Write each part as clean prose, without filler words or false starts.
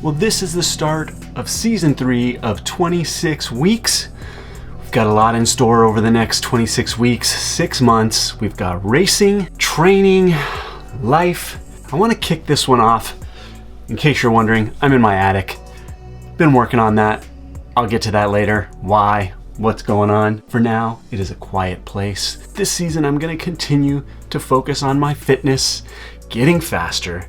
Well, this is the start of season 3 of 26 weeks. We've got a lot in store over the next 26 weeks, 6 months. We've got racing, training, life. I want to kick this one off. In case you're wondering, I'm in my attic. Been working on that. I'll get to that later. Why? What's going on? For now, it is a quiet place. This season, I'm going to continue to focus on my fitness, getting faster,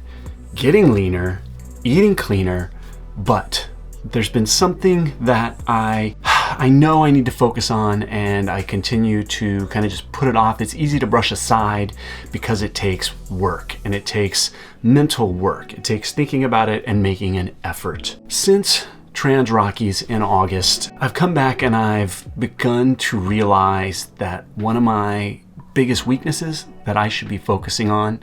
getting leaner, eating cleaner, but there's been something that I know I need to focus on, and I continue to kind of just put it off. It's easy to brush aside because it takes work and it takes mental work. It takes thinking about it and making an effort. Since Trans Rockies in August, I've come back and I've begun to realize that one of my biggest weaknesses that I should be focusing on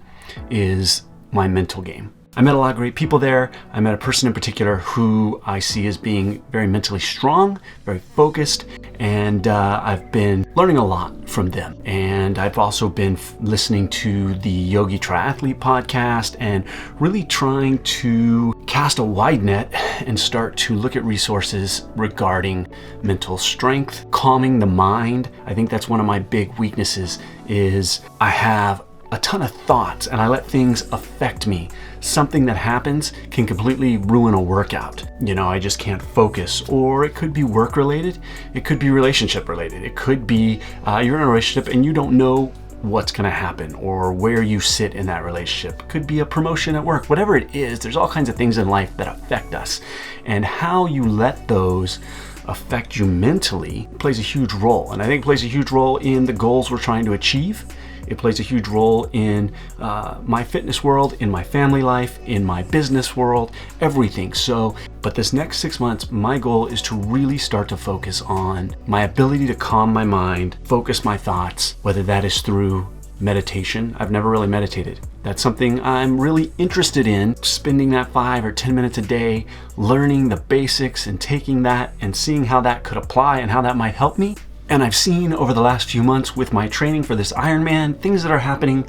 is my mental game. I met a lot of great people there. I met a person in particular who I see as being very mentally strong, very focused, and I've been learning a lot from them. And I've also been listening to the YogiTriathlete Podcast and really trying to cast a wide net and start to look at resources regarding mental strength, calming the mind. I think that's one of my big weaknesses is I have a ton of thoughts and I let things affect me. Something that happens can completely ruin a workout. I just can't focus. Or it could be work related. It could be relationship related. It could be you're in a relationship and you don't know what's going to happen or where you sit in that relationship. It could be a promotion at work. Whatever it is, there's all kinds of things in life that affect us. And how you let those affect you mentally plays a huge role. And I think it plays a huge role in the goals we're trying to achieve. It plays a huge role in my fitness world, in my family life, in my business world, everything. But this next 6 months, my goal is to really start to focus on my ability to calm my mind, focus my thoughts, whether that is through meditation. I've never really meditated. That's something I'm really interested in, spending that 5 or 10 minutes a day, learning the basics and taking that and seeing how that could apply and how that might help me. And I've seen over the last few months with my training for this Ironman, things that are happening.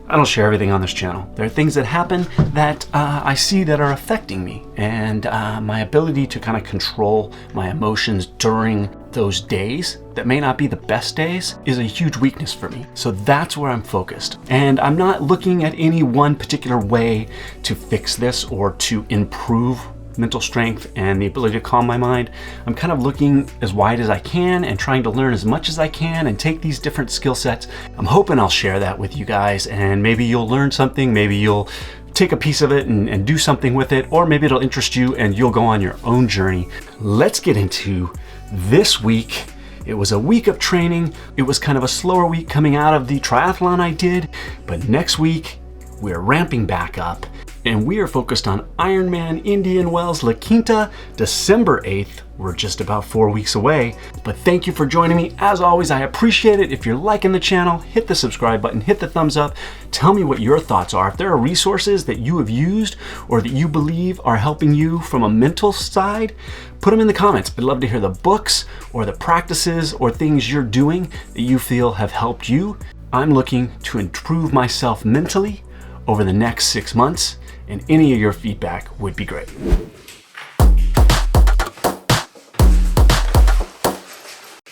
I don't share everything on this channel. There are things that happen that I see that are affecting me. And my ability to kind of control my emotions during those days that may not be the best days is a huge weakness for me. So that's where I'm focused. And I'm not looking at any one particular way to fix this or to improve mental strength and the ability to calm my mind. I'm kind of looking as wide as I can and trying to learn as much as I can and take these different skill sets. I'm hoping I'll share that with you guys, and maybe you'll learn something, maybe you'll take a piece of it and do something with it, or maybe it'll interest you and you'll go on your own journey. Let's get into this week. It was a week of training. It was kind of a slower week coming out of the triathlon I did, but next week we're ramping back up. And we are focused on Ironman Indian Wells La Quinta, December 8th. We're just about 4 weeks away. But thank you for joining me. As always, I appreciate it. If you're liking the channel, hit the subscribe button, hit the thumbs up. Tell me what your thoughts are. If there are resources that you have used or that you believe are helping you from a mental side, put them in the comments. I'd love to hear the books or the practices or things you're doing that you feel have helped you. I'm looking to improve myself mentally over the next 6 months. And any of your feedback would be great.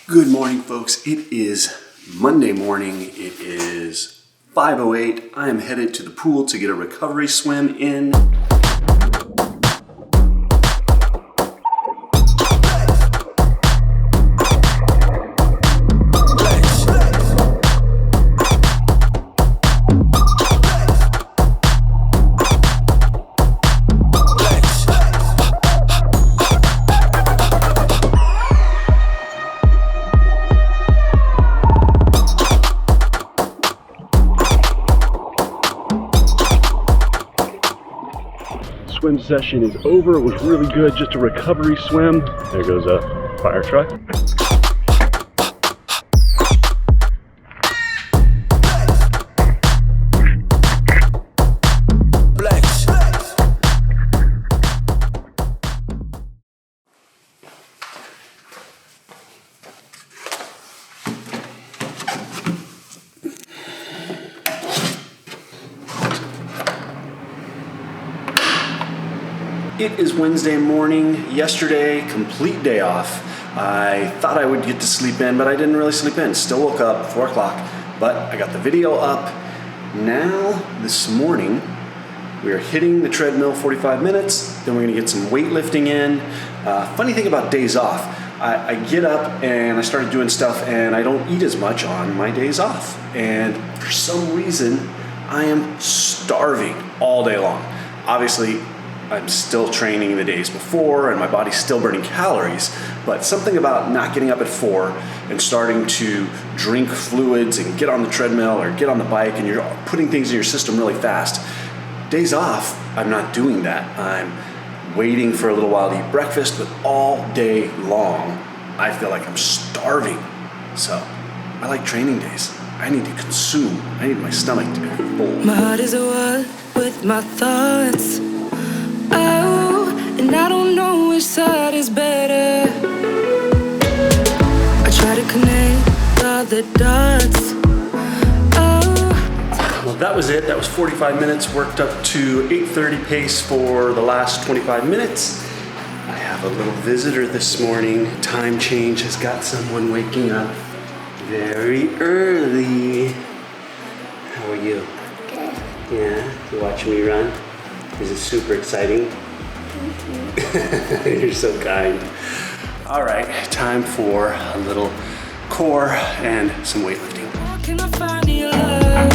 Good morning, folks. It is Monday morning. It is 5:08. I am headed to the pool to get a recovery swim in. Swim session is over. It was really good, just a recovery swim. There goes a fire truck. It is Wednesday morning. Yesterday, complete day off. I thought I would get to sleep in, but I didn't really sleep in. Still woke up, 4 o'clock, but I got the video up. Now, this morning, we are hitting the treadmill 45 minutes, then we're gonna get some weightlifting in. Funny thing about days off, I get up and I started doing stuff and I don't eat as much on my days off. And for some reason, I am starving all day long. Obviously, I'm still training the days before and my body's still burning calories, but something about not getting up at 4 and starting to drink fluids and get on the treadmill or get on the bike and you're putting things in your system really fast. Days off, I'm not doing that. I'm waiting for a little while to eat breakfast, but all day long, I feel like I'm starving. So I like training days. I need to consume. I need my stomach to be full. My heart is at war with my thoughts. Oh, and I don't know which side is better. I try to connect all the dots. Well, that was it. That was 45 minutes, worked up to 8:30 pace for the last 25 minutes. I have a little visitor this morning. Time change has got someone waking up very early. How are you? Good. Yeah, you watching me run? Is it super exciting? You're so kind. All right, time for a little core and some weightlifting. Where can I find your love?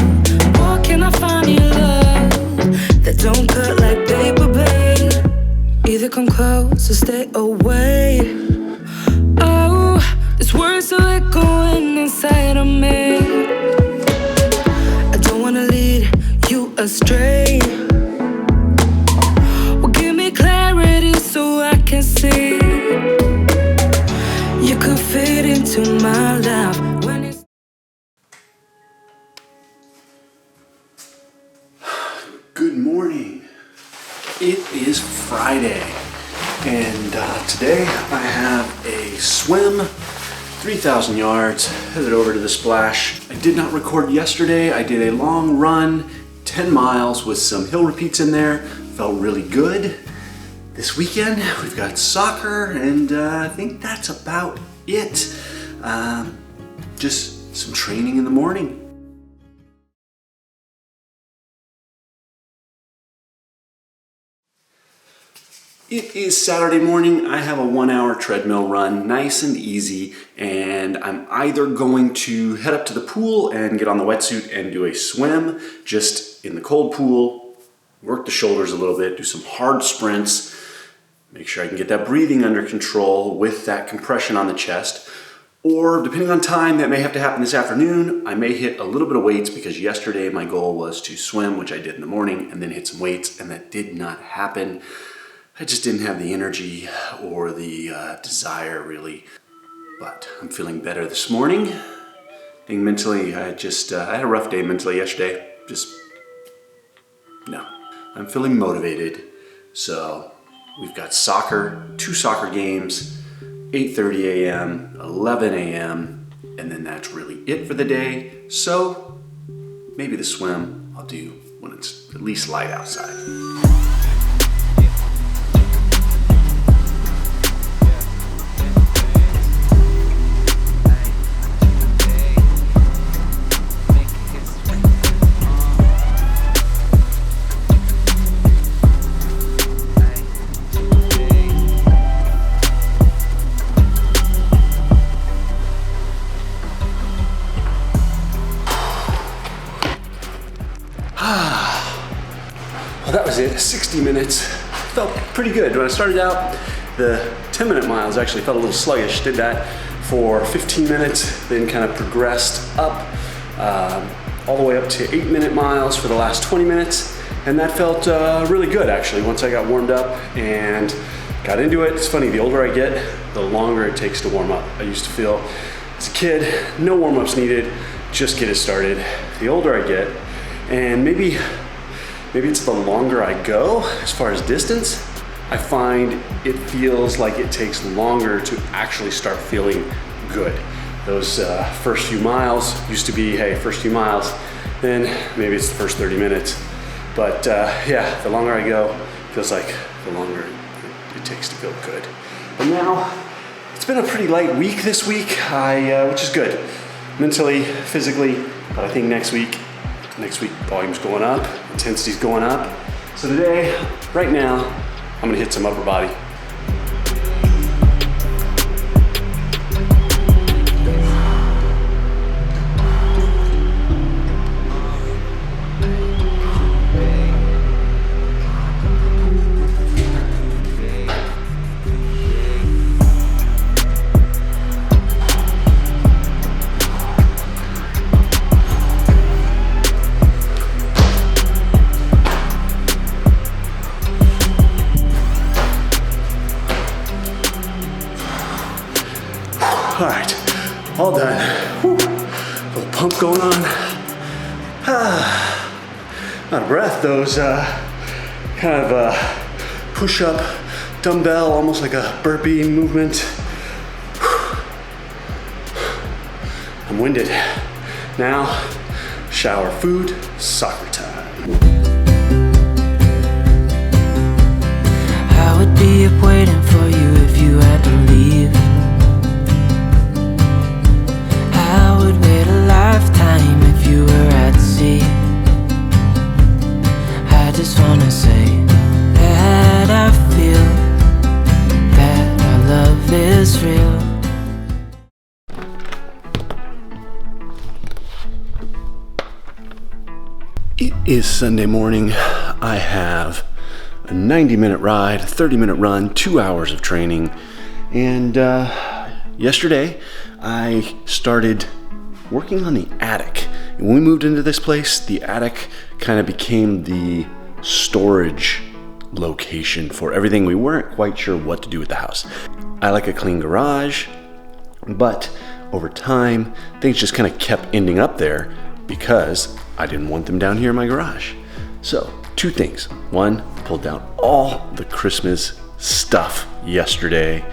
Where can I find your love that don't cut like paper, babe? Either come close or stay away. Oh, this words are echoing inside of me. I don't wanna lead you astray. Clarity so I can see you could fit into my life when it's Good morning. It is Friday and today I have a swim 3,000 yards headed over to the splash. I did not record yesterday. I did a long run, 10 miles with some hill repeats in there. Felt really good. This weekend, we've got soccer, and I think that's about it. Just some training in the morning. It is Saturday morning. I have a 1-hour treadmill run, nice and easy, and I'm either going to head up to the pool and get on the wetsuit and do a swim just in the cold pool, work the shoulders a little bit, do some hard sprints, make sure I can get that breathing under control with that compression on the chest. Or depending on time, that may have to happen this afternoon. I may hit a little bit of weights because yesterday my goal was to swim, which I did in the morning, and then hit some weights, and that did not happen. I just didn't have the energy or the desire really. But I'm feeling better this morning. I think mentally, I had a rough day mentally yesterday. I'm feeling motivated. So we've got soccer, 2 soccer games, 8:30 a.m., 11 a.m., and then that's really it for the day. So maybe the swim I'll do when it's at least light outside. Well, that was it, 60 minutes. Felt pretty good. When I started out, the 10-minute miles actually felt a little sluggish. Did that for 15 minutes, then kind of progressed up all the way up to 8-minute miles for the last 20 minutes. And that felt really good actually once I got warmed up and got into it. It's funny, the older I get, the longer it takes to warm up. I used to feel as a kid, no warm-ups needed, just get it started. The older I get, and maybe it's the longer I go as far as distance, I find it feels like it takes longer to actually start feeling good. Those first few miles used to be, hey, first few miles, then maybe it's the first 30 minutes. But yeah, the longer I go, feels like the longer it takes to feel good. But now, it's been a pretty light week this week, which is good. Mentally, physically, but I think next week volume's going up, intensity's going up. So today, right now, I'm gonna hit some upper body. All right, all done. Whew. Little pump going on. Out of breath. Those kind of push-up dumbbell, almost like a burpee movement. I'm winded. Now, shower, food, soccer time. I would be up waiting for you if you had to leave. I would wait a lifetime if you were at sea. I just wanna say that I feel that our love is real. It is Sunday morning. I have a 90-minute ride, a 30-minute run, 2 hours of training, and yesterday I started working on the attic. And when we moved into this place, the attic kind of became the storage location for everything. We weren't quite sure what to do with the house. I like a clean garage, but over time, things just kind of kept ending up there because I didn't want them down here in my garage. So, two things. One, pulled down all the Christmas stuff yesterday,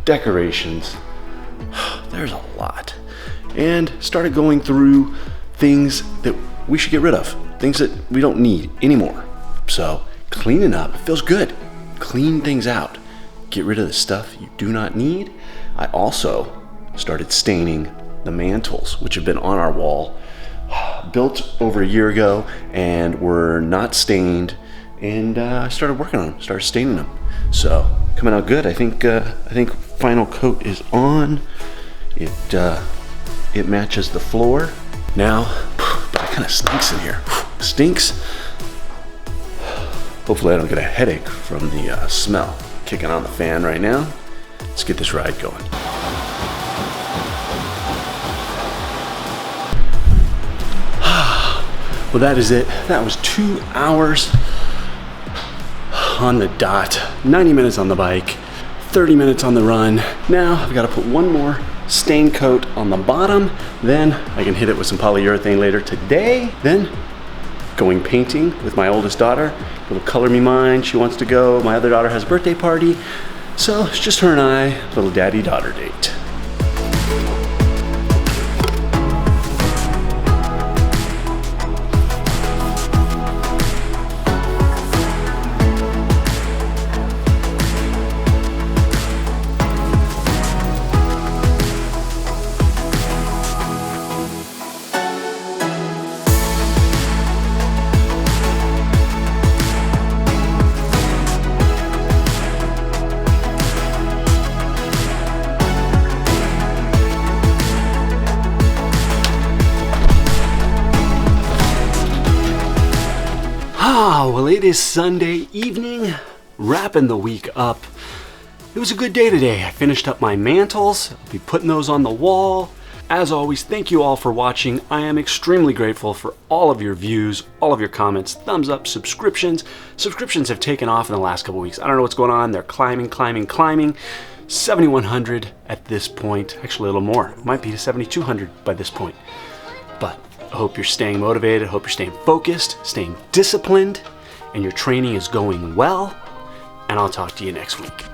decorations. There's a lot. And started going through things that we should get rid of, things that we don't need anymore. So cleaning up, it feels good. Clean things out. Get rid of the stuff you do not need. I also started staining the mantles, which have been on our wall, built over a year ago and were not stained. And I started working on them, started staining them. So coming out good. I think final coat is on. It matches the floor. Now, but it kind of stinks in here. Stinks. Hopefully I don't get a headache from the smell. Kicking on the fan right now. Let's get this ride going. Well, that is it. That was 2 hours on the dot. 90 minutes on the bike, 30 minutes on the run. Now I've got to put one more stain coat on the bottom, then I can hit it with some polyurethane later today. Then going painting with my oldest daughter. Little color me mine, she wants to go. My other daughter has a birthday party, so it's just her and I, little daddy-daughter date. Well, it is Sunday evening, wrapping the week up. It was a good day today. I finished up my mantles. I'll be putting those on the wall. As always, thank you all for watching. I am extremely grateful for all of your views, all of your comments, thumbs up, subscriptions. Subscriptions have taken off in the last couple weeks. I don't know what's going on. They're climbing. 7,100 at this point. Actually, a little more. It might be to 7,200 by this point. But I hope you're staying motivated. I hope you're staying focused, staying disciplined, and your training is going well. And I'll talk to you next week.